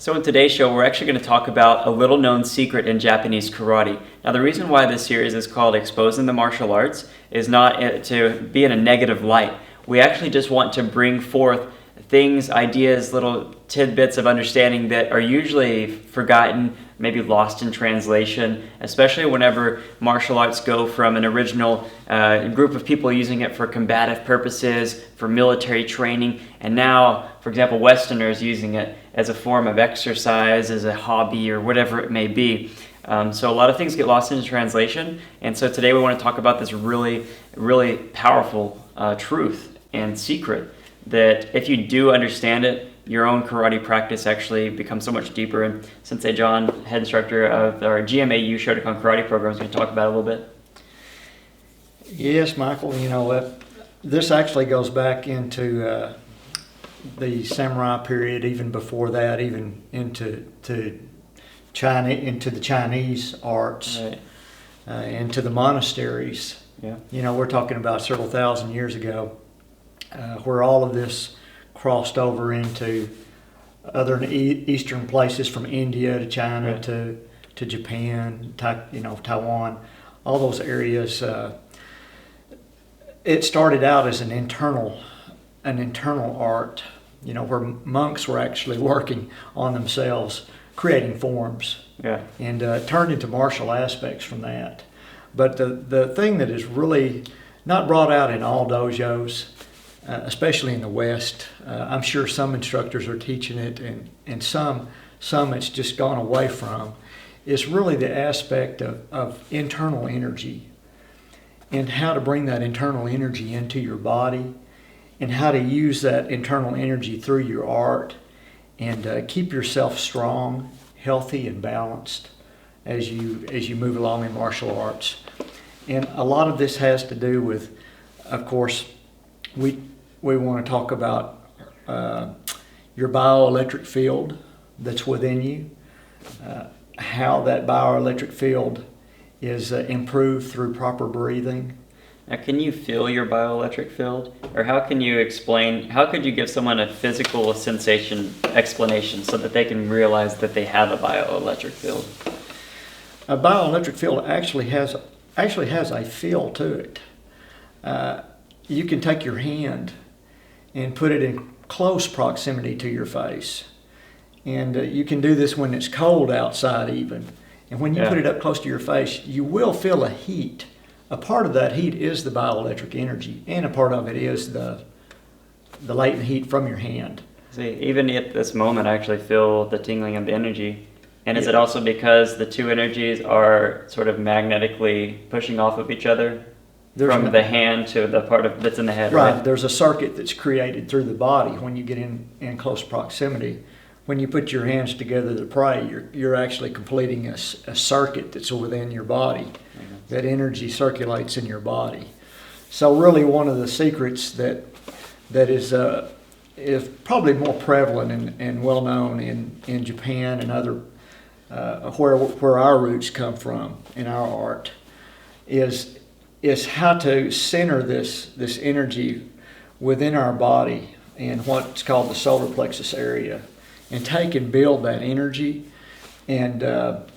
So in today's show, we're actually going to talk about a little known secret in Japanese karate. Now the reason why this series is called Exposing the Martial Arts is not to be in a negative light. We actually just want to bring forth things, ideas, little tidbits of understanding that are usually forgotten, maybe lost in translation, especially whenever martial arts go from an original group of people using it for combative purposes, for military training, and now, for example, Westerners using it as a form of exercise, as a hobby, or whatever it may be. So a lot of things get lost in translation, and so today we want to talk about this really, really powerful truth and secret that if you do understand it, your own karate practice actually becomes so much deeper. And Sensei Jon, head instructor of our GMAU Shotokan karate program, is going to talk about it a little bit. Yes, Michael, this actually goes back into the samurai period, even before that, even into China, into the Chinese arts, right. Into the monasteries. Yeah. We're talking about several thousand years ago, where all of this crossed over into other eastern places, from India to China, right. to Japan, Taiwan, all those areas. It started out as an internal art, where monks were actually working on themselves, creating forms, yeah. And turned into martial aspects from that. But the thing that is really not brought out in all dojos, especially in the West, I'm sure some instructors are teaching it, and some it's just gone away from, is really the aspect of internal energy, and how to bring that internal energy into your body, and how to use that internal energy through your art, and keep yourself strong, healthy, and balanced as you move along in martial arts. And a lot of this has to do with, of course, we want to talk about your bioelectric field that's within you, how that bioelectric field is improved through proper breathing. Now, can you feel your bioelectric field? Or how could you give someone a physical sensation explanation so that they can realize that they have a bioelectric field? A bioelectric field actually has a feel to it. You can take your hand and put it in close proximity to your face. And you can do this when it's cold outside even. And when you put it up close to your face, you will feel a heat. A part of that heat is the bioelectric energy, and a part of it is the latent heat from your hand. See, even at this moment, I actually feel the tingling of the energy. And is it also because the two energies are sort of magnetically pushing off of each other? From the hand to the part that's in the head, right? There's a circuit that's created through the body when you get in close proximity. When you put your hands together to pray, you're actually completing a circuit that's within your body. Mm-hmm. That energy circulates in your body. So really, one of the secrets that is probably more prevalent and well known in Japan and other where our roots come from in our art is how to center this energy within our body in what's called the solar plexus area, and take and build that energy. And the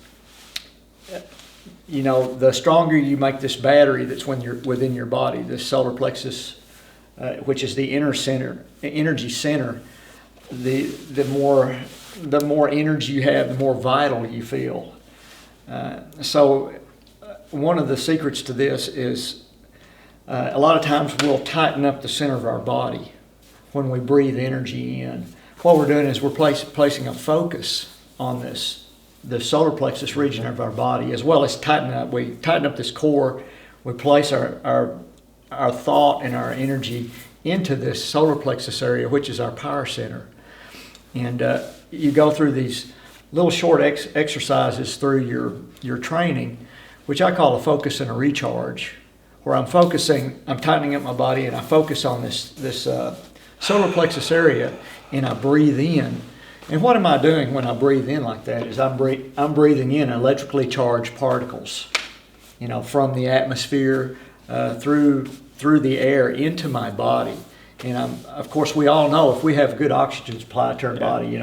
stronger you make this battery that's within your body, this solar plexus, which is the energy center, the more energy you have, the more vital you feel. So one of the secrets to this is a lot of times we'll tighten up the center of our body when we breathe energy in. What we're doing is we're placing a focus on the solar plexus region of our body, as well as we tighten up this core. We place our thought and our energy into this solar plexus area, which is our power center. And you go through these little short exercises through your training, which I call a focus and a recharge, where I'm tightening up my body, and I focus on this solar plexus area, and I breathe in. And what am I doing when I breathe in like that is I'm breathing in electrically charged particles, from the atmosphere through the air into my body. And of course, we all know if we have good oxygen supply to our body,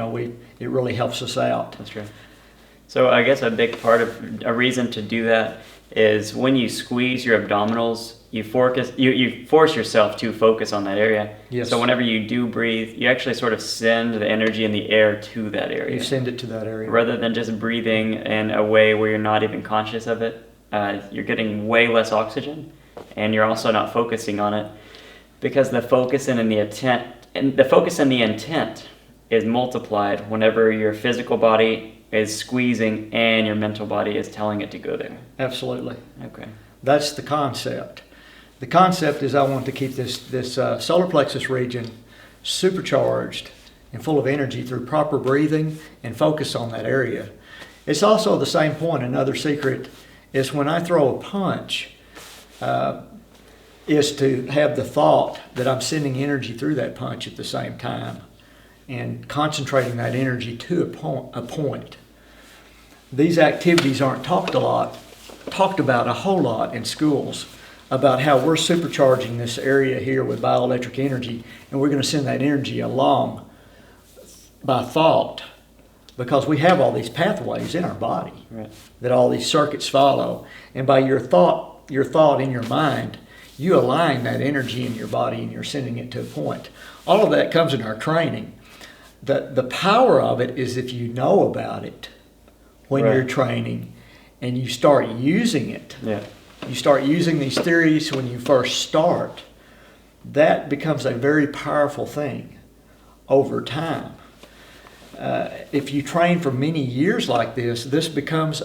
it really helps us out. That's true. So I guess a big part of a reason to do that is when you squeeze your abdominals, you force yourself to focus on that area. Yes. So whenever you do breathe, you actually sort of send the energy in the air to that area. You send it to that area. Rather than just breathing in a way where you're not even conscious of it. You're getting way less oxygen, and you're also not focusing on it, because the focus and the intent is multiplied whenever your physical body is squeezing and your mental body is telling it to go there. Absolutely. Okay. That's the concept. The concept is I want to keep this solar plexus region supercharged and full of energy through proper breathing and focus on that area. It's also the same point. Another secret is when I throw a punch, is to have the thought that I'm sending energy through that punch at the same time and concentrating that energy to a point. These activities aren't talked about a whole lot in schools, about how we're supercharging this area here with bioelectric energy, and we're going to send that energy along by thought, because we have all these pathways in our body, Right. that all these circuits follow. And by your thought in your mind, you align that energy in your body and you're sending it to a point. All of that comes in our training. The power of it is if you know about it when Right. you're training and you start using it. Yeah. You start using these theories when you first start. That becomes a very powerful thing over time. If you train for many years like this becomes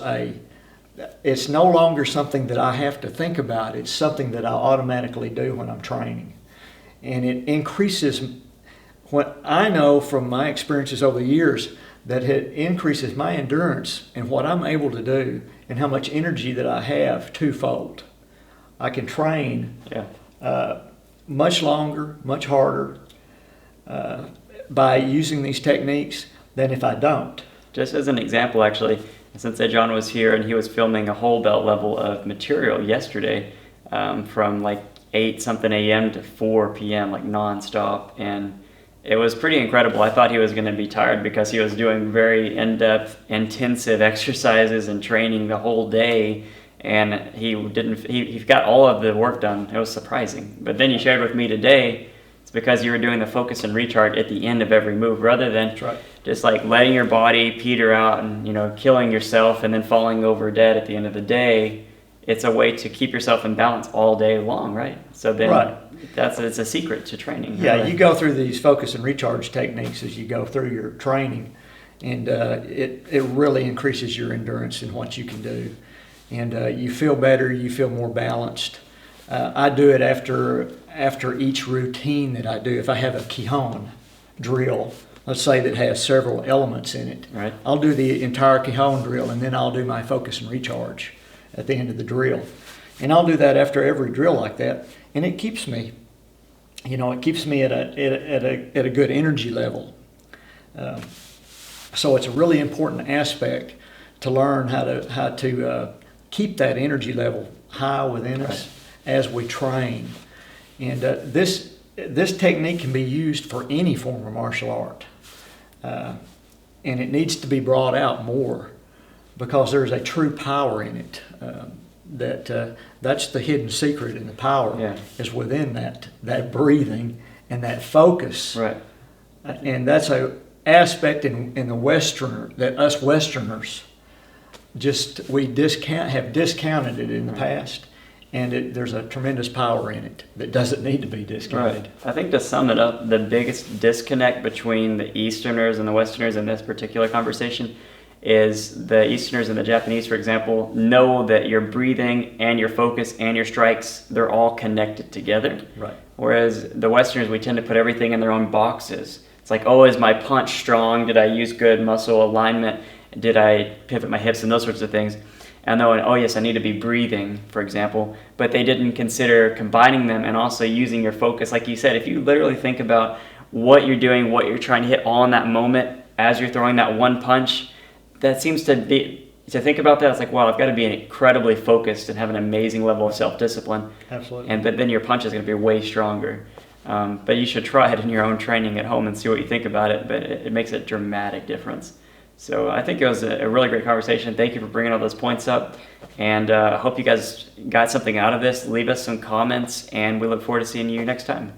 it's no longer something that I have to think about. It's something that I automatically do when I'm training. And it increases, what I know from my experiences over the years, that it increases my endurance and what I'm able to do and how much energy that I have twofold. I can train much longer, much harder by using these techniques than if I don't. Just as an example, actually, since Jon was here and he was filming a whole belt level of material yesterday, from like 8-something a.m. to 4 p.m., like nonstop, and it was pretty incredible. I thought he was going to be tired because he was doing very in-depth, intensive exercises and training the whole day, and he got all of the work done. It was surprising. But then you shared with me today, it's because you were doing the focus and recharge at the end of every move, rather than just like letting your body peter out and killing yourself and then falling over dead at the end of the day. It's a way to keep yourself in balance all day long, right? So then it's a secret to training. Yeah, really. you go through these focus and recharge techniques as you go through your training, and it really increases your endurance in what you can do. And you feel better, you feel more balanced. I do it after each routine that I do. If I have a Kihon drill, let's say that has several elements in it, Right. I'll do the entire Kihon drill, and then I'll do my focus and recharge at the end of the drill. And I'll do that after every drill like that, and it keeps me, at a good energy level. So it's a really important aspect to learn how to keep that energy level high within us as we train. And this technique can be used for any form of martial art, and it needs to be brought out more, because there's a true power in it. That's the hidden secret, and the power is within that breathing and that focus. Right. And that's a aspect in the Westerner that us Westerners have discounted it in the past, and there's a tremendous power in it that doesn't need to be discounted. Right. I think to sum it up, the biggest disconnect between the Easterners and the Westerners in this particular conversation is the Easterners and the Japanese, for example, know that your breathing and your focus and your strikes, they're all connected together. Right. Whereas the Westerners, we tend to put everything in their own boxes. It's like, oh, is my punch strong? Did I use good muscle alignment? Did I pivot my hips and those sorts of things? And then, oh yes, I need to be breathing, for example. But they didn't consider combining them and also using your focus. Like you said, if you literally think about what you're doing, what you're trying to hit all in that moment as you're throwing that one punch, that seems to think about that, it's like, wow, I've got to be incredibly focused and have an amazing level of self-discipline. Absolutely. But then your punch is going to be way stronger. But you should try it in your own training at home and see what you think about it. But it makes a dramatic difference. So I think it was a really great conversation. Thank you for bringing all those points up. And I hope you guys got something out of this. Leave us some comments, and we look forward to seeing you next time.